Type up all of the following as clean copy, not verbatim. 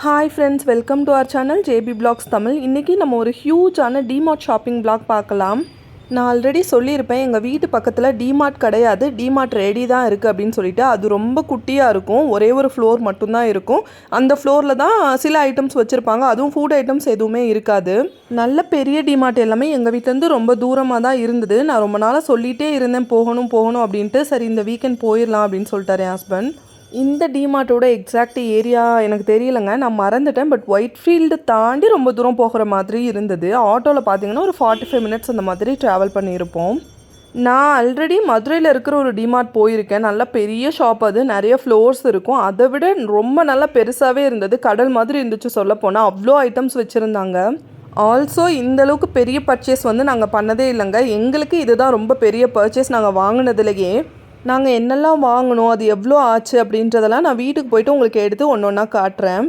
Hi friends, welcome to our channel JP blogs Tamil. இன்றைக்கி நம்ம ஒரு ஹியூஜான டிமார்ட் ஷாப்பிங் பிளாக் பார்க்கலாம். நான் ஆல்ரெடி சொல்லியிருப்பேன், எங்கள் வீட்டு பக்கத்தில் டிமார்ட் கிடையாது, டிமார்ட் ரெடி தான் இருக்குது அப்படின்னு சொல்லிட்டு. அது ரொம்ப குட்டியாக இருக்கும், ஒரே ஒரு ஃப்ளோர் மட்டும்தான் இருக்கும். அந்த ஃப்ளோரில் தான் சில ஐட்டம்ஸ் வச்சுருப்பாங்க, அதுவும் ஃபுட் ஐட்டம்ஸ் எதுவுமே இருக்காது. நல்ல பெரிய டிமார்ட் எல்லாமே எங்கள் வீட்டிலேருந்து ரொம்ப தூரமாக தான் இருந்தது. நான் ரொம்ப நாளாக சொல்லிகிட்டே இருந்தேன் போகணும் அப்படின்ட்டு. சரி, இந்த வீக்கெண்ட் போயிடலாம் அப்படின்னு சொல்லிட்டார் என் ஹஸ்பண்ட். இந்த டிமார்ட்டோட எக்ஸாக்ட் ஏரியா எனக்கு தெரியலைங்க, நான் மறந்துட்டேன். பட் ஒயிட்ஃபீல்டு தாண்டி ரொம்ப தூரம் போகிற மாதிரி இருந்தது. ஆட்டோவில் பார்த்தீங்கன்னா ஒரு 45 மினிட்ஸ் அந்த மாதிரி ட்ராவல் பண்ணியிருப்போம். நான் ஆல்ரெடி மதுரையில் இருக்கிற ஒரு டிமார்ட் போயிருக்கேன். நல்ல பெரிய ஷாப், அது நிறைய ஃப்ளோர்ஸ் இருக்கும். அதை விட ரொம்ப நல்லா பெருசாகவே இருந்தது, கடல் மாதிரி இருந்துச்சு சொல்லப்போனால். அவ்வளோ ஐட்டம்ஸ் வச்சுருந்தாங்க. ஆல்சோ இந்தளவுக்கு பெரிய பர்ச்சேஸ் நாங்கள் பண்ணதே இல்லைங்க. எங்களுக்கு இதுதான் ரொம்ப பெரிய பர்ச்சேஸ் நாங்கள் வாங்கினதுலேயே. நாங்கள் என்னெல்லாம் வாங்கினோம், அது எவ்வளோ ஆச்சு அப்படின்றதெல்லாம் நான் வீட்டுக்கு போய்ட்டு உங்களுக்கு எடுத்து ஒன்று ஒன்றா காட்டுறேன்.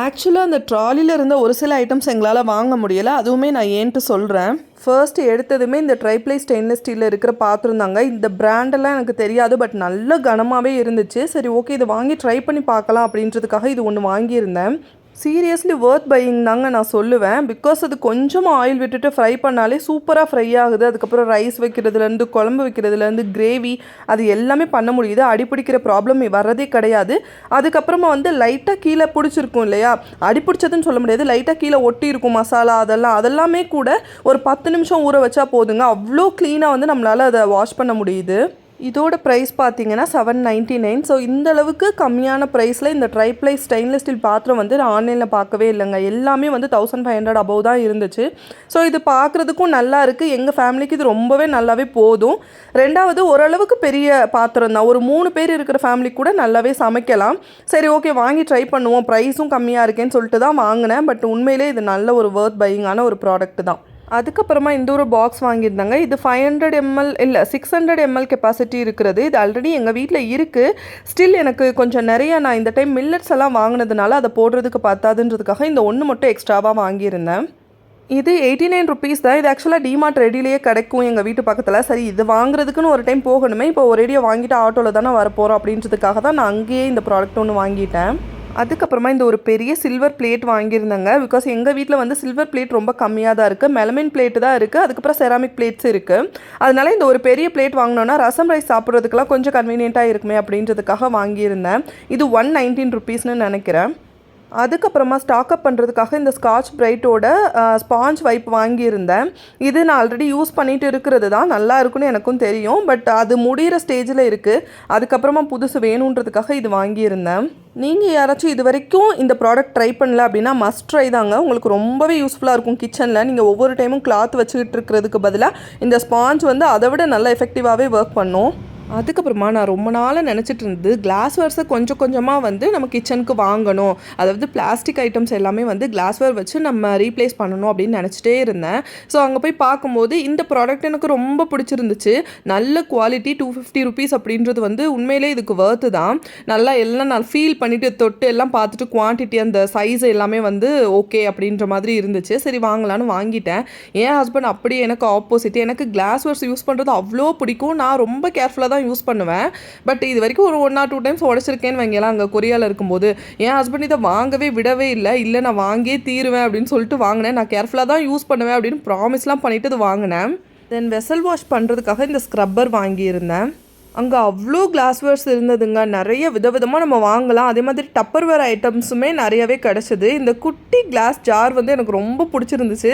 ஆக்சுவலாக அந்த ட்ராலியில் இருந்த ஒரு சில ஐட்டம்ஸ் எங்களால் வாங்க முடியலை, அதுவுமே நான் ஏன்ட்டு சொல்கிறேன். ஃபர்ஸ்ட் எடுத்ததுமே இந்த ட்ரைப்ளை ஸ்டெயின்லெஸ் ஸ்டீலில் இருக்கிற பாத்திரம் தாங்க. இந்த பிராண்டெல்லாம் எனக்கு தெரியாது, பட் நல்ல கனமாகவே இருந்துச்சு. சரி, ஓகே, இதை வாங்கி ட்ரை பண்ணி பார்க்கலாம் அப்படின்றதுக்காக இது ஒன்று வாங்கியிருந்தேன். சீரியஸ்லி ஒர்த் பையிங் தாங்க நான் சொல்லுவேன். பிகாஸ் அது கொஞ்சம் ஆயில் விட்டுட்டு ஃப்ரை பண்ணாலே சூப்பராக ஃப்ரை ஆகுது. அதுக்கப்புறம் ரைஸ் வைக்கிறதுலேருந்து, குழம்பு வைக்கிறதுலேருந்து, கிரேவி, அது எல்லாமே பண்ண முடியுது. அடிப்பிடிக்கிற ப்ராப்ளம் வர்றதே கிடையாது. அதுக்கப்புறமா லைட்டாக கீழே பிடிச்சிருக்கும் இல்லையா, அடிப்பிடிச்சதுன்னு சொல்ல முடியாது, லைட்டாக கீழே ஒட்டி இருக்கும் மசாலா, அதெல்லாமே கூட ஒரு 10 நிமிஷம் ஊற வச்சா போதுங்க. அவ்வளோ க்ளீனாக நம்மளால் அதை வாஷ் பண்ண முடியுது. இதோட ப்ரைஸ் பார்த்தீங்கன்னா 799. ஸோ இந்தளவுக்கு கம்மியான ப்ரைஸில் இந்த ட்ரைப்ளை ஸ்டெயின்லெஸ் ஸ்டீல் பாத்திரம் நான் ஆன்லைனில் பார்க்கவே இல்லைங்க. எல்லாமே 1500 அபவ் தான் இருந்துச்சு. ஸோ இது பார்க்குறதுக்கும் நல்லா இருக்குது. எங்கள் ஃபேமிலிக்கு இது ரொம்பவே நல்லாவே போதும். ரெண்டாவது, ஓரளவுக்கு பெரிய பாத்திரம் தான், ஒரு 3 பேர் இருக்கிற ஃபேமிலிக்கு கூட நல்லாவே சமைக்கலாம். சரி, ஓகே, வாங்கி ட்ரை பண்ணுவோம், ப்ரைஸும் கம்மியாக இருக்கேன்னு சொல்லிட்டு தான் வாங்கினேன். பட் உண்மையிலே இது நல்ல ஒரு ஒர்த் பையிங்கான ஒரு ப்ராடக்ட் தான். அதுக்கப்புறமா இந்த ஒரு பாக்ஸ் வாங்கியிருந்தாங்க. இது 500 ml இல்லை 600 ml கெப்பாசிட்டி இருக்கிறது. இது ஆல்ரெடி எங்கள் வீட்டில் இருக்குது. ஸ்டில் எனக்கு கொஞ்சம் நிறைய, நான் இந்த டைம் மில்லட்ஸ் எல்லாம் வாங்கினதுனால அதை போடுறதுக்கு பார்த்தாதுன்றதுக்காக இந்த ஒன்று மட்டும் எக்ஸ்ட்ராவாக வாங்கியிருந்தேன். இது 89 ருபீஸ் தான். இது ஆக்சுவலாக டிமார்ட் ரெடிலேயே கிடைக்கும் எங்கள் வீட்டு பக்கத்தில். சரி, இது வாங்குறதுக்குன்னு ஒரு டைம் போகணுமே, இப்போ ஒரேடியாக வாங்கிட்டு ஆட்டோவில் தானே வரப்போகிறோம் அப்படின்றதுக்காக தான் நான் அங்கேயே இந்த ப்ராடக்ட் ஒன்று வாங்கிட்டேன். அதுக்கப்புறமா இந்த ஒரு பெரிய சில்வர் பிளேட் வாங்கியிருந்தேங்க. பிகாஸ் எங்கள் வீட்டில் சில்வர் பிளேட் ரொம்ப கம்மியாக தான் இருக்குது, மெலமின் பிளேட்டு தான் இருக்குது, அதுக்கப்புறம் செராமிக் பிளேட்ஸ் இருக்குது. அதனால இந்த ஒரு பெரிய பிளேட் வாங்கினோன்னா ரசம் ரைஸ் சாப்பிட்றதுக்கெல்லாம் கொஞ்சம் கன்வீனியண்ட்டாக இருக்குமே அப்படின்றதுக்காக வாங்கியிருந்தேன். இது 119 ருபீஸ்னு நினைக்கிறேன். அதுக்கப்புறமா ஸ்டாக்அப் பண்ணுறதுக்காக இந்த ஸ்காட்ச் பிரைட்டோட ஸ்பாஞ்ச் வைப் வாங்கியிருந்தேன். இது நான் ஆல்ரெடி யூஸ் பண்ணிட்டு இருக்கிறது தான், நல்லா இருக்குன்னு எனக்கும் தெரியும். பட் அது முடிகிற ஸ்டேஜில் இருக்குது. அதுக்கப்புறமா புதுசு வேணுன்றதுக்காக இது வாங்கியிருந்தேன். நீங்கள் யாராச்சும் இது வரைக்கும் இந்த ப்ராடக்ட் ட்ரை பண்ணல அப்படின்னா மஸ்ட் ட்ரை தாங்க. உங்களுக்கு ரொம்பவே யூஸ்ஃபுல்லாக இருக்கும் கிச்சனில். நீங்கள் ஒவ்வொரு டைமும் கிளாத் வச்சுக்கிட்டு இருக்கிறதுக்கு பதிலாக இந்த ஸ்பாஞ்ச் அதை விட நல்லா எஃபெக்டிவாகவே ஒர்க் பண்ணும். அதுக்கப்புறமா நான் ரொம்ப நாளாக நினச்சிட்டு இருந்தது, கிளாஸ்வேர்ஸை கொஞ்சம் கொஞ்சமாக நம்ம கிச்சனுக்கு வாங்கணும், அதாவது பிளாஸ்டிக் ஐட்டம்ஸ் எல்லாமே கிளாஸ்வேர் வச்சு நம்ம ரீப்ளேஸ் பண்ணணும் அப்படின்னு நினச்சிட்டே இருந்தேன். ஸோ அங்கே போய் பார்க்கும்போது இந்த ப்ராடக்ட் எனக்கு ரொம்ப பிடிச்சிருந்துச்சு. நல்ல குவாலிட்டி, 250 ருபீஸ் அப்படின்றது உண்மையிலே இதுக்கு வர்த்து தான். நல்லா எல்லாம் நான் ஃபீல் பண்ணிவிட்டு தொட்டு எல்லாம் பார்த்துட்டு குவான்டிட்டி, அந்த சைஸ் எல்லாமே ஓகே அப்படின்ற மாதிரி இருந்துச்சு. சரி, வாங்கலான்னு வாங்கிட்டேன். என் ஹஸ்பண்ட் அப்படியே எனக்கு ஆப்போசிட். எனக்கு கிளாஸ்வேர்ஸ் யூஸ் பண்ணுறது அவ்வளோ பிடிக்கும். நான் ரொம்ப கேர்ஃபுல்லாக தான் யூஸ் பண்ணுவேன். பட் இது வரைக்கும் ஒரு 1 or 2 டைம்ஸ் உடச்சிருக்கேன்னு வைங்கலாம் அங்கே கொரியாவில் இருக்கும்போது. என் ஹஸ்பண்ட் இதை வாங்கவே விடவே இல்லை, நான் வாங்கியே தீருவேன் அப்படின்னு சொல்லிட்டு வாங்கினேன். நான் கேர்ஃபுல்லாக தான் யூஸ் பண்ணுவேன் அப்படின்னு ப்ராமிஸ்லாம் பண்ணிவிட்டு இது வாங்கினேன். தென் வெசல் வாஷ் பண்ணுறதுக்காக இந்த ஸ்க்ரப்பர் வாங்கியிருந்தேன். அங்கே அவ்வளோ கிளாஸ்வேர்ஸ் இருந்ததுங்க. நிறைய விதவிதமாக நம்ம வாங்கலாம். அதே மாதிரி டப்பர்வேர் ஐட்டம்ஸுமே நிறையவே கிடச்சிது. இந்த குட்டி கிளாஸ் ஜார் எனக்கு ரொம்ப பிடிச்சிருந்துச்சு.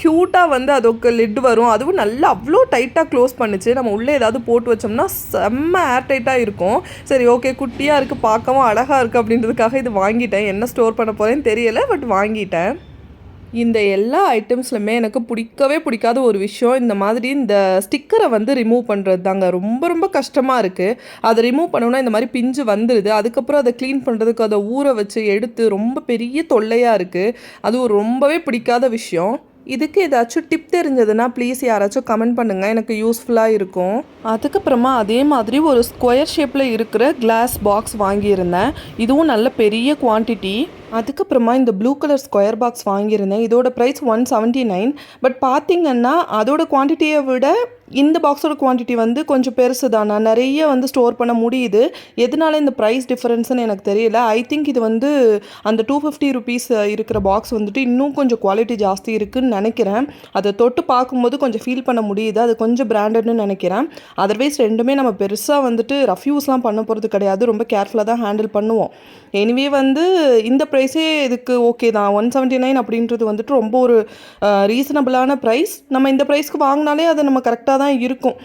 க்யூட்டாக அதுக்கு லிட் வரும், அதுவும் நல்லா அவ்வளோ டைட்டாக க்ளோஸ் பண்ணிச்சு. நம்ம உள்ளே ஏதாவது போட்டு வச்சோம்னா செம்ம ஏர் டைட்டாக இருக்கும். சரி, ஓகே, குட்டியாக இருக்குது, பார்க்கவும் அழகாக இருக்குது அப்படின்றதுக்காக இது வாங்கிட்டேன். என்ன ஸ்டோர் பண்ண போகிறேன்னு தெரியலை, பட் வாங்கிட்டேன். இந்த எல்லா ஐட்டம்ஸ்லையுமே எனக்கு பிடிக்காத ஒரு விஷயம், இந்த மாதிரி இந்த ஸ்டிக்கரை ரிமூவ் பண்ணுறது தாங்க. ரொம்ப ரொம்ப கஷ்டமாக இருக்குது. அதை ரிமூவ் பண்ணோன்னா இந்த மாதிரி பிஞ்சு வந்துடுது. அதுக்கப்புறம் அதை க்ளீன் பண்ணுறதுக்கு அதை ஊற வச்சு எடுத்து ரொம்ப பெரிய தொல்லையாக இருக்குது. அதுவும் ரொம்பவே பிடிக்காத விஷயம். இதுக்கு ஏதாச்சும் டிப் தெரிஞ்சதுன்னா ப்ளீஸ் யாராச்சும் கமெண்ட் பண்ணுங்கள், எனக்கு யூஸ்ஃபுல்லாக இருக்கும். அதுக்கப்புறமா அதே மாதிரி ஒரு ஸ்கொயர் ஷேப்பில் இருக்கிற கிளாஸ் பாக்ஸ் வாங்கியிருந்தேன். இதுவும் நல்ல பெரிய குவான்டிட்டி. அதுக்கப்புறமா இந்த ப்ளூ கலர் ஸ்கொயர் பாக்ஸ் வாங்கியிருந்தேன். இதோட ப்ரைஸ் 179. பட் பார்த்திங்கன்னா அதோட குவான்டிட்டியை விட இந்த பாக்ஸோட குவான்டிட்டி வந்து கொஞ்சம் பெருசு தான், நான் நிறைய வந்து ஸ்டோர் பண்ண முடியுது. எதனால இந்த ப்ரைஸ் டிஃபரன்ஸ்னு எனக்கு தெரியல. ஐ திங்க் இது வந்து அந்த 250 ருபீஸ் இருக்கிற பாக்ஸ் வந்துட்டு இன்னும் கொஞ்சம் குவாலிட்டி ஜாஸ்தி இருக்குதுன்னு நினைக்கிறேன். அதை தொட்டு பார்க்கும்போது கொஞ்சம் ஃபீல் பண்ண முடியுது, அது கொஞ்சம் பிராண்டட்னு நினைக்கிறேன். அதர்வைஸ் ரெண்டுமே நம்ம பெருசாக வந்துட்டு ரஃப் யூஸ்லாம் பண்ண போகிறது கிடையாது, ரொம்ப கேர்ஃபுல்லாக தான் ஹேண்டில் பண்ணுவோம். எனிவே வந்து இந்த ப்ரைஸே இதுக்கு ஓகே தான். 179 அப்படின்றது வந்துட்டு ரொம்ப ஒரு ரீசனபிளான ப்ரைஸ். நம்ம இந்த ப்ரைஸ்க்கு வாங்கினாலே அது நம்ம கரெக்டாக தான் இருக்கும்.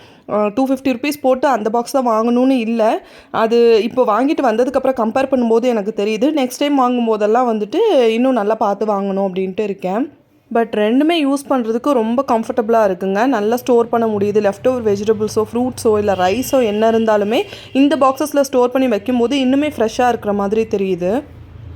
250 ருபீஸ் போட்டு அந்த பாக்ஸ் தான் வாங்கணும்னு இல்லை. அது இப்போ வாங்கிட்டு வந்ததுக்கப்புறம் கம்பேர் பண்ணும்போது எனக்கு தெரியுது. நெக்ஸ்ட் டைம் வாங்கும்போதெல்லாம் வந்துட்டு இன்னும் நல்லா பார்த்து வாங்கணும் அப்படின்ட்டு இருக்கேன். பட் ரெண்டுமே யூஸ் பண்ணுறதுக்கு ரொம்ப கம்ஃபர்டபுளாக இருக்குங்க. நல்லா ஸ்டோர் பண்ண முடியுது. லெஃப்ட் ஓவர் வெஜிடபிள்ஸோ ஃப்ரூட்ஸோ இல்லை ரைஸோ என்ன இருந்தாலுமே இந்த பாக்ஸஸில் ஸ்டோர் பண்ணி வைக்கும்போது இன்னுமே ஃப்ரெஷ்ஷாக இருக்கிற மாதிரி தெரியுது.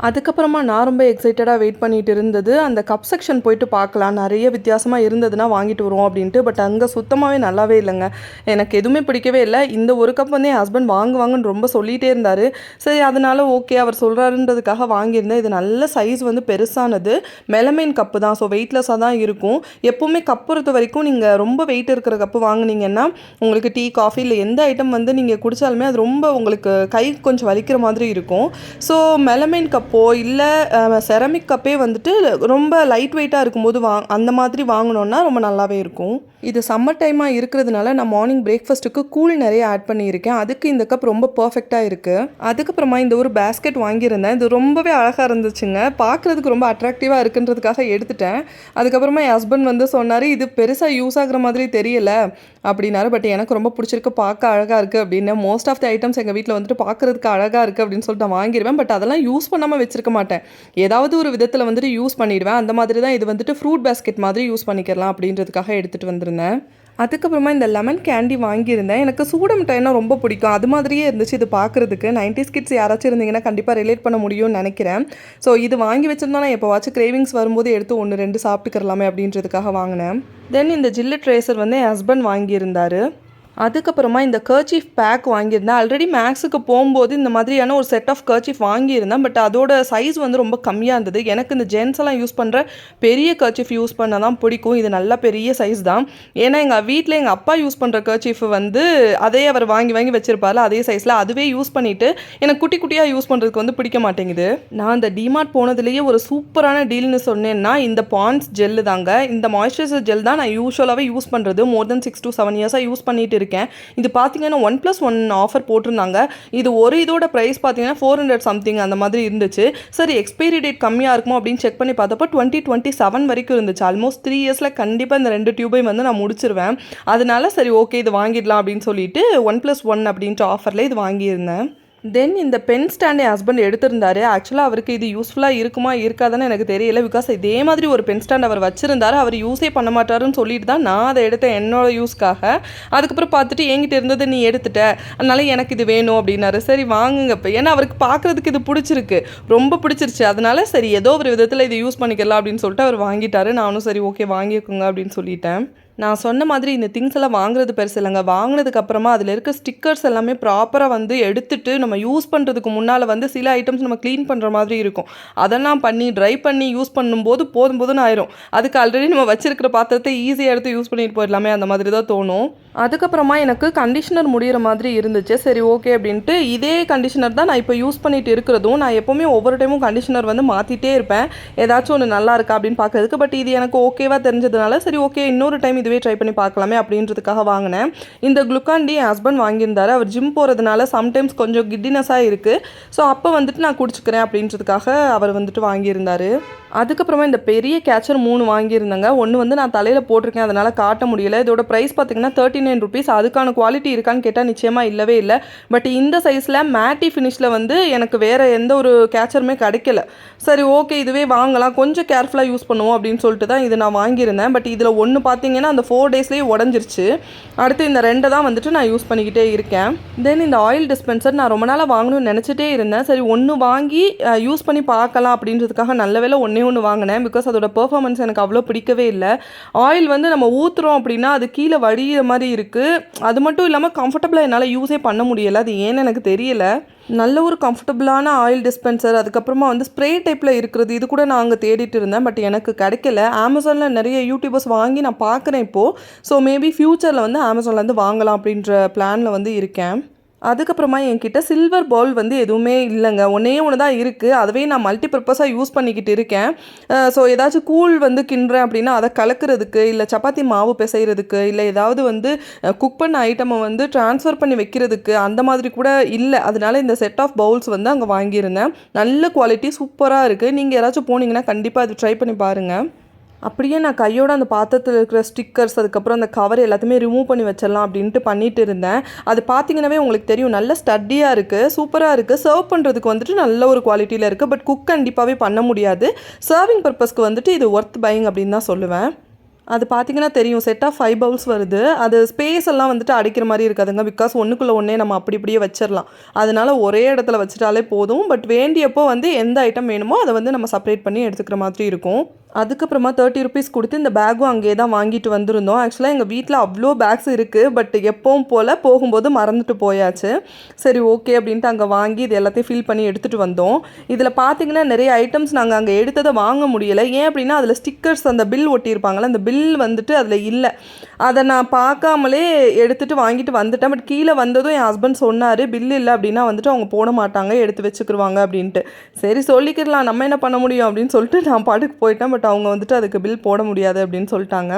அதுக்கப்புறமா நான் ரொம்ப எக்ஸைட்டடாக வெயிட் பண்ணிட்டு இருந்தது, அந்த கப் செக்ஷன் போயிட்டு பார்க்கலாம், நிறைய வித்தியாசமாக இருந்ததுன்னா வாங்கிட்டு வருவோம் அப்படின்ட்டு. பட் அங்கே சுத்தமாகவே நல்லாவே இல்லைங்க. எனக்கு எதுவுமே பிடிக்கவே இல்லை. இந்த ஒரு கப் வந்து என் ஹஸ்பண்ட் வாங்குவாங்கன்னு ரொம்ப சொல்லிகிட்டே இருந்தார். சரி, அதனால ஓகே அவர் சொல்கிறாருன்றதுக்காக வாங்கியிருந்தேன். இது நல்ல சைஸ் வந்து பெருசானது, மெலமைன் கப்பு தான், ஸோ வெயிட்லெஸ்ஸாக தான் இருக்கும். எப்போவுமே கப் பொறுத்த வரைக்கும் நீங்கள் ரொம்ப வெயிட் இருக்கிற கப்பு வாங்கினீங்கன்னா உங்களுக்கு டீ காஃபி இல்லை எந்த ஐட்டம் வந்து நீங்கள் குடித்தாலுமே அது ரொம்ப உங்களுக்கு கை கொஞ்சம் வலிக்கிற மாதிரி இருக்கும். ஸோ மெலமைன் கப் இல்லை செரமிக் கப்பே வந்துட்டு ரொம்ப லைட் வெயிட்டாக இருக்கும்போது அந்த மாதிரி வாங்கினோன்னா ரொம்ப நல்லாவே இருக்கும். இது சம்மர் டைமாக இருக்கிறதுனால நான் மார்னிங் பிரேக்ஃபாஸ்ட்டுக்கு கூல் நிறைய ஆட் பண்ணியிருக்கேன். அதுக்கு இந்த கப் ரொம்ப பர்ஃபெக்டாக இருக்குது. அதுக்கப்புறமா இந்த ஒரு பேஸ்கெட் வாங்கியிருந்தேன். இது ரொம்பவே அழகாக இருந்துச்சுங்க, பார்க்குறதுக்கு ரொம்ப அட்ராக்டிவாக இருக்குன்றதுக்காக எடுத்துட்டேன். அதுக்கப்புறமா என் ஹஸ்பண்ட் வந்து சொன்னார், இது பெருசாக யூஸ் ஆகுற மாதிரி தெரியல அப்படின்னாரு. பட் எனக்கு ரொம்ப பிடிச்சிருக்கு, பார்க்க அழகாக இருக்குது அப்படின்னு. மோஸ்ட் ஆஃப் த ஐட்டம்ஸ் எங்கள் வீட்டில் வந்துட்டு பார்க்குறதுக்கு அழகாக இருக்குது அப்படின்னு சொல்லிட்டு நான் வாங்கிடுவேன். பட் அதெல்லாம் யூஸ் பண்ணாமல் வச்சிருக்க மாட்டேன், ஏதாவது ஒரு விதத்தில் வந்துட்டு யூஸ் பண்ணிடுவேன். அந்த மாதிரி தான் இது வந்துட்டு ஃப்ரூட் பேஸ்கெட் மாதிரி யூஸ் பண்ணிக்கலாம் அப்படின்றதுக்காக எடுத்துகிட்டு வந்திருந்தேன். அதுக்கப்புறமா இந்த லெமன் கேண்டி வாங்கியிருந்தேன். எனக்கு சூட மிட்டாய்னா ரொம்ப பிடிக்கும், அது மாதிரியே இருந்துச்சு இது பார்க்குறதுக்கு. 90s கிட்ஸ் யாராச்சும் இருந்தீங்கன்னா கண்டிப்பாக ரிலேட் பண்ண முடியும்னு நினைக்கிறேன். ஸோ இது வாங்கி வச்சிருந்தா நான் எப்போவாச்சும் கிரேவிங்ஸ் வரும்போது எடுத்து 1-2 சாப்பிட்டுக்கிறலாமே அப்படின்றதுக்காக வாங்கினேன். தென் இந்த ஜில்லட் ரேசர் வந்து என் ஹஸ்பண்ட் வாங்கியிருந்தார். அதுக்கப்புறமா இந்த கர்ச்சீஃப் பேக் வாங்கியிருந்தேன். ஆல்ரெடி மேக்ஸுக்கு போகும்போது இந்த மாதிரியான ஒரு செட் ஆஃப் கர்ச்சீஃப் வாங்கியிருந்தேன். பட் அதோட சைஸ் வந்து ரொம்ப கம்மியாக இருந்தது. எனக்கு இந்த ஜென்ஸ் எல்லாம் யூஸ் பண்ணுற பெரிய கர்ச்சீஃப் யூஸ் பண்ண தான் பிடிக்கும். இது நல்ல பெரிய சைஸ் தான். ஏன்னா எங்கள் வீட்டில் எங்கள் அப்பா யூஸ் பண்ணுற கர்ச்சீஃப் வந்து அதே அவர் வாங்கி வாங்கி வச்சிருப்பாரு அதே சைஸில். அதுவே யூஸ் பண்ணிவிட்டு எனக்கு குட்டி குட்டியாக யூஸ் பண்ணுறதுக்கு வந்து பிடிக்க மாட்டேங்குது. நான் இந்த டிமார்ட் போனதுலேயே ஒரு சூப்பரான டீல்னு சொன்னேன்னா இந்த பாண்ட்ஸ் ஜெல்லு தாங்க. இந்த மாய்ஸ்சரைசர் ஜெல் தான் நான் யூஸ்வலாகவே யூஸ் பண்ணுறது. மோர் தென் 6 to 7 இயர்ஸாக யூஸ் பண்ணிட்டு இருக்கேன். இது பார்த்தீங்கன்னா 1+1 ஆஃபர் போட்டிருந்தாங்க. இது ஒரு இதோட ப்ரைஸ் பார்த்தீங்கன்னா 400 சம்திங் அந்த மாதிரி இருந்துச்சு. சரி, எக்ஸ்பைரி டேட் கம்மியாக இருக்குமோ அப்படின்னு செக் பண்ணி பார்த்தப்போ 2027 வரைக்கும் இருந்துச்சு. ஆல்மோஸ்ட் 3 இயர்ஸில் கண்டிப்பாக இந்த 2 டியூபையும் வந்து நான் முடிச்சிருவேன். அதனால சரி ஓகே இது வாங்கிடலாம் அப்படின்னு சொல்லிட்டு 1+1 அப்படின்ட்டு ஆஃபரில் இது வாங்கியிருந்தேன். தென் இந்த பென் ஸ்டாண்ட் என் ஹஸ்பண்ட் எடுத்திருந்தாரு. ஆக்சுவலாக அவருக்கு இது யூஸ்ஃபுல்லாக இருக்குமா இருக்காதான்னு எனக்கு தெரியல. பிகாஸ் இதே மாதிரி ஒரு பென் ஸ்டாண்ட் அவர் வச்சுருந்தார். அவர் யூஸே பண்ண மாட்டாருன்னு சொல்லிட்டு தான் நான் அதை எடுத்தேன் என்னோட யூஸ்க்காக. அதுக்கப்புறம் பார்த்துட்டு என்கிட்ட இருந்தது நீ எடுத்துட்ட, அதனால எனக்கு இது வேணும் அப்படின்னாரு. சரி வாங்குங்க இப்போ, ஏன்னா அவருக்கு பார்க்குறதுக்கு இது பிடிச்சிருக்கு, ரொம்ப பிடிச்சிருச்சு. அதனால சரி ஏதோ ஒரு விதத்தில் இது யூஸ் பண்ணிக்கலாம் அப்படின்னு சொல்லிட்டு அவர் வாங்கிட்டாரு. நானும் சரி ஓகே வாங்கிக்கோங்க அப்படின்னு சொல்லிட்டேன். நான் சொன்ன மாதிரி இந்த திங்ஸ் எல்லாம் வாங்குறது பெருசு இல்லைங்க. வாங்கினதுக்கப்புறமா அதில் இருக்க ஸ்டிக்கர்ஸ் எல்லாமே ப்ராப்பராக வந்து எடுத்துகிட்டு நம்ம யூஸ் பண்ணுறதுக்கு முன்னால் வந்து சில ஐட்டம்ஸ் நம்ம க்ளீன் பண்ணுற மாதிரி இருக்கும். அதெல்லாம் பண்ணி ட்ரை பண்ணி யூஸ் பண்ணும்போது போதும்னு ஆயிரும். அதுக்கு ஆல்ரெடி நம்ம வச்சிருக்கிற பாத்திரத்தை ஈஸியாக எடுத்து யூஸ் பண்ணிட்டு போயிடலாமே அந்த மாதிரி தான் தோணும். அதுக்கப்புறமா எனக்கு கண்டிஷனர் முடிகிற மாதிரி இருந்துச்சு. சரி ஓகே அப்படின்ட்டு இதே கண்டிஷனர் தான் நான் இப்போ யூஸ் பண்ணிட்டு இருக்கிறதும். நான் எப்போவுமே ஒவ்வொரு டைமும் கண்டிஷனர் வந்து மாற்றிட்டே இருப்பேன், ஏதாச்சும் ஒன்று நல்லா இருக்கா அப்படின்னு பார்க்கறதுக்கு. பட் இது எனக்கு ஓகேவாக தெரிஞ்சதுனால சரி ஓகே இன்னொரு டைம் இதுவே ட்ரை பண்ணி பார்க்கலாமே அப்படின்றதுக்காக வாங்கினேன். இந்த குளுக்கான் டி என் ஹஸ்பண்ட் வாங்கியிருந்தாரு. அவர் ஜிம் போகிறதுனால சம்டைம்ஸ் கொஞ்சம் கிட்டினஸாக இருக்குது. ஸோ அப்போ வந்துட்டு நான் குடிச்சிக்கிறேன் அப்படின்றதுக்காக அவர் வந்துட்டு வாங்கியிருந்தார். அதுக்கப்புறமா இந்த பெரிய கேச்சர் 3 வாங்கியிருந்தேங்க. ஒன்று வந்து நான் தலையில் போட்டிருக்கேன், அதனால் காட்ட முடியல. இதோட ப்ரைஸ் பார்த்திங்கன்னா 39 ருபீஸ். அதுக்கான குவாலிட்டி இருக்கான்னு கேட்டால் நிச்சயமாக இல்லவே இல்லை. பட் இந்த சைஸில் மேட்டி ஃபினிஷில் வந்து எனக்கு வேறு எந்த ஒரு கேச்சருமே கிடைக்கல. சரி ஓகே இதுவே வாங்கலாம், கொஞ்சம் கேர்ஃபுல்லாக யூஸ் பண்ணுவோம் அப்படின்னு சொல்லிட்டு தான் இது நான் வாங்கியிருந்தேன். பட் இதில் ஒன்று பார்த்தீங்கன்னா அந்த 4 டேஸ்லேயே உடஞ்சிருச்சு. அடுத்து இந்த 2 தான் வந்துட்டு நான் யூஸ் பண்ணிக்கிட்டே இருக்கேன். தென் இந்த ஆயில் டிஸ்பென்சர் நான் ரொம்ப நாளாக வாங்கணும்னு நினச்சிட்டே இருந்தேன். சரி ஒன்று வாங்கி யூஸ் பண்ணி பார்க்கலாம் அப்படின்றதுக்காக நல்ல வேளை ஒன்று வாங்கினேன். பிகாஸ் அதோட பெர்ஃபார்மன்ஸ் எனக்கு அவ்வளோ பிடிக்கவே இல்லை. ஆயில் வந்து நம்ம ஊற்றுறோம் அப்படின்னா அது கீழே வடிகிற மாதிரி இருக்குது. அது மட்டும் இல்லாமல் கம்ஃபர்டபுளாக என்னால் யூஸே பண்ண முடியலை. அது ஏன்னு எனக்கு தெரியல. நல்ல ஒரு கம்ஃபர்டபுளான ஆயில் டிஸ்பென்சர், அதுக்கப்புறமா வந்து ஸ்ப்ரே டைப்பில் இருக்கிறது, இது கூட நான் அங்கே தேடிட்டு இருந்தேன். பட் எனக்கு கிடைக்கல. அமேசானில் நிறைய யூடியூபர்ஸ் வாங்கி நான் பார்க்குறேன் இப்போது. ஸோ மேபி ஃப்யூச்சரில் வந்து அமேசான்லேருந்து வாங்கலாம் அப்படின்ற பிளானில் வந்து இருக்கேன். அதுக்கப்புறமா என்கிட்ட சில்வர் பவுல் வந்து எதுவுமே இல்லைங்க. ஒன்றே ஒன்று தான் இருக்குது. அதுவே நான் மல்டிபர்பஸாக யூஸ் பண்ணிக்கிட்டு இருக்கேன். ஸோ ஏதாச்சும் கூழ் வந்து கிண்டுறேன் அப்படின்னா அதை கலக்கிறதுக்கு, இல்லை சப்பாத்தி மாவு பிசைகிறதுக்கு, இல்லை ஏதாவது வந்து குக் பண்ண ஐட்டமை வந்து ட்ரான்ஸ்ஃபர் பண்ணி வைக்கிறதுக்கு அந்த மாதிரி கூட இல்லை. அதனால இந்த செட் ஆஃப் பவுல்ஸ் வந்து அங்கே வாங்கியிருந்தேன். நல்ல குவாலிட்டி, சூப்பராக இருக்குது. நீங்கள் யாராச்சும் போனீங்கன்னா கண்டிப்பாக அது ட்ரை பண்ணி பாருங்கள். அப்படியே நான் கையோட அந்த பாத்திரத்தில் இருக்கிற ஸ்டிக்கர்ஸ், அதுக்கப்புறம் அந்த கவர் எல்லாத்தையுமே ரிமூவ் பண்ணி வச்சிடலாம் அப்படின்ட்டு பண்ணிட்டு இருந்தேன். அது பார்த்தீங்கன்னாவே உங்களுக்கு தெரியும், நல்ல ஸ்டட்டியாக இருக்குது, சூப்பராக இருக்குது. சர்வ் பண்ணுறதுக்கு வந்துட்டு நல்ல ஒரு குவாலிட்டியில் இருக்குது. பட் குக் கண்டிப்பாகவே பண்ண முடியாது. சர்விங் பர்பஸ்க்கு வந்துட்டு இது ஒர்த் பையிங் அப்படின்னு தான் சொல்லுவேன். அது பார்த்தீங்கன்னா தெரியும், செட் ஆஃப் 5 பவுல்ஸ் வருது. அது ஸ்பேஸ் எல்லாம் வந்துட்டு அடிக்கிற மாதிரி இருக்காதுங்க. பிகாஸ் ஒன்றுக்குள்ளே ஒன்றே நம்ம அப்படி இப்படியே வச்சிடலாம். அதனால ஒரே இடத்துல வச்சுட்டாலே போதும். பட் வேண்டியப்போ வந்து எந்த ஐட்டம் வேணுமோ அதை வந்து நம்ம செப்பரேட் பண்ணி எடுத்துக்கிற மாதிரி இருக்கும். அதுக்கப்புறமா 30 ருபீஸ் கொடுத்து இந்த பேக்கும் அங்கேயே தான் வாங்கிட்டு வந்திருந்தோம். ஆக்சுவலாக எங்கள் வீட்டில் அவ்வளோ பேக்ஸ் இருக்குது. பட் எப்பவும் போல் போகும்போது மறந்துட்டு போயாச்சு. சரி ஓகே அப்படின்ட்டு அங்கே வாங்கி இது எல்லாத்தையும் ஃபில் பண்ணி எடுத்துகிட்டு வந்தோம். இதில் பார்த்தீங்கன்னா நிறைய ஐட்டம்ஸ் நாங்கள் அங்கே எடுத்ததை வாங்க முடியலை. ஏன் அப்படின்னா அதில் ஸ்டிக்கர்ஸ், அந்த பில் ஒட்டியிருப்பாங்களே, அந்த பில் வந்துட்டு அதில் இல்லை. அதை நான் பார்க்காமலே எடுத்துகிட்டு வாங்கிட்டு வந்துட்டேன். பட் கீழே வந்ததும் என் ஹஸ்பண்ட் சொன்னார், பில் இல்லை அப்படின்னா வந்துட்டு அவங்க போட மாட்டாங்க, எடுத்து வச்சுக்கிருவாங்க அப்படின்ட்டு. சரி சொல்லிக்கிடலாம், நம்ம என்ன பண்ண முடியும் அப்படின்னு சொல்லிட்டு நான் பாட்டுக்கு போயிட்டேன். பட் அவங்க வந்துட்டு அதுக்கு பில் போட முடியாது அப்படின்னு சொல்லிட்டாங்க.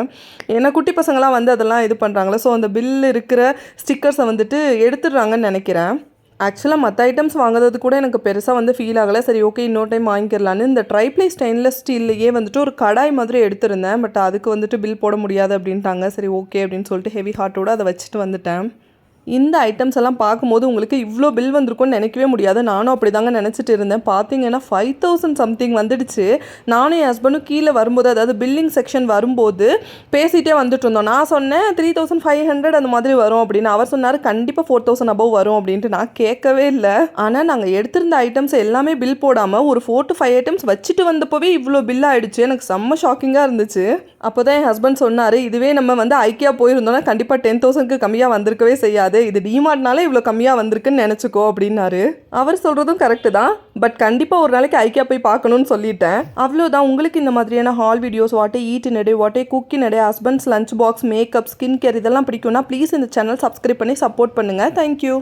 ஏன்னா குட்டி பசங்களாம் வந்து அதெல்லாம் இது பண்ணுறாங்களே, ஸோ அந்த பில் இருக்கிற ஸ்டிக்கர்ஸை வந்துட்டு எடுத்துடுறாங்கன்னு நினைக்கிறேன். ஆக்சுவலாக மற்ற ஐட்டம்ஸ் வாங்குறது கூட எனக்கு பெருசாக வந்து ஃபீல் ஆகலை. சரி ஓகே இன்னொரு டைம் வாங்கிக்கலான்னு இந்த ட்ரைப்ளை ஸ்டெயின்லெஸ் ஸ்டீல்லையே வந்துட்டு ஒரு கடாய் மாதிரி எடுத்திருந்தேன். பட் அதுக்கு வந்துட்டு பில் போட முடியாது அப்படின்ட்டாங்க. சரி ஓகே அப்படின்னு சொல்லிட்டு ஹெவி ஹார்ட்டோடு அதை வச்சுட்டு வந்துட்டேன். இந்த ஐட்டம்ஸ் எல்லாம் பார்க்கும்போது உங்களுக்கு இவ்வளோ பில் வந்திருக்கும்னு நினைக்கவே முடியாது. நானும் அப்படி தாங்க நினச்சிட்டு இருந்தேன். பார்த்தீங்கன்னா 5000 சம்திங் வந்துடுச்சு. நானும் என் ஹஸ்பண்டும் கீழே வரும்போது, அதாவது பில்லிங் செக்ஷன் வரும்போது பேசிகிட்டே வந்துட்டு இருந்தோம். நான் சொன்னேன் 3500 அந்த மாதிரி வரும் அப்படின்னு. அவர் சொன்னார் கண்டிப்பாக 4000 above வரும் அப்படின்ட்டு. நான் கேட்கவே இல்லை. ஆனால் நாங்கள் எடுத்திருந்த ஐட்டம்ஸ் எல்லாமே பில் போடாமல் ஒரு 4 to 5 ஐட்டம்ஸ் வச்சுட்டு வந்தப்போவே இவ்வளோ பில் ஆகிடுச்சு. எனக்கு செம்ம ஷாக்கிங்காக இருந்துச்சு. அப்போ தான் என் ஹஸ்பண்ட் சொன்னார், இதுவே நம்ம வந்து ஐக்கியா போயிருந்தோம்னா கண்டிப்பாக 10,000க்கு கம்மியாக வந்திருக்கவே செய்யாது. இது டிமார்ட்னாலே இவ்வளோ கம்மியாக வந்திருக்குன்னு நினச்சிக்கோ அப்படின்னாரு. அவர் சொல்கிறதும் கரெக்டு தான். பட் கண்டிப்பாக ஒரு நாளைக்கு ஐக்கியா போய் பார்க்கணுன்னு சொல்லிட்டேன். அவ்வளோதான். உங்களுக்கு இந்த மாதிரியான haul videos, what I eat in a day, what I cook in a day, husbands lunch box, makeup, skin care இதெல்லாம் பிடிக்கும்னா ப்ளீஸ் இந்த சேனல் சப்ஸ்கிரைப் பண்ணி சப்போர்ட் பண்ணுங்கள். தேங்க்யூ.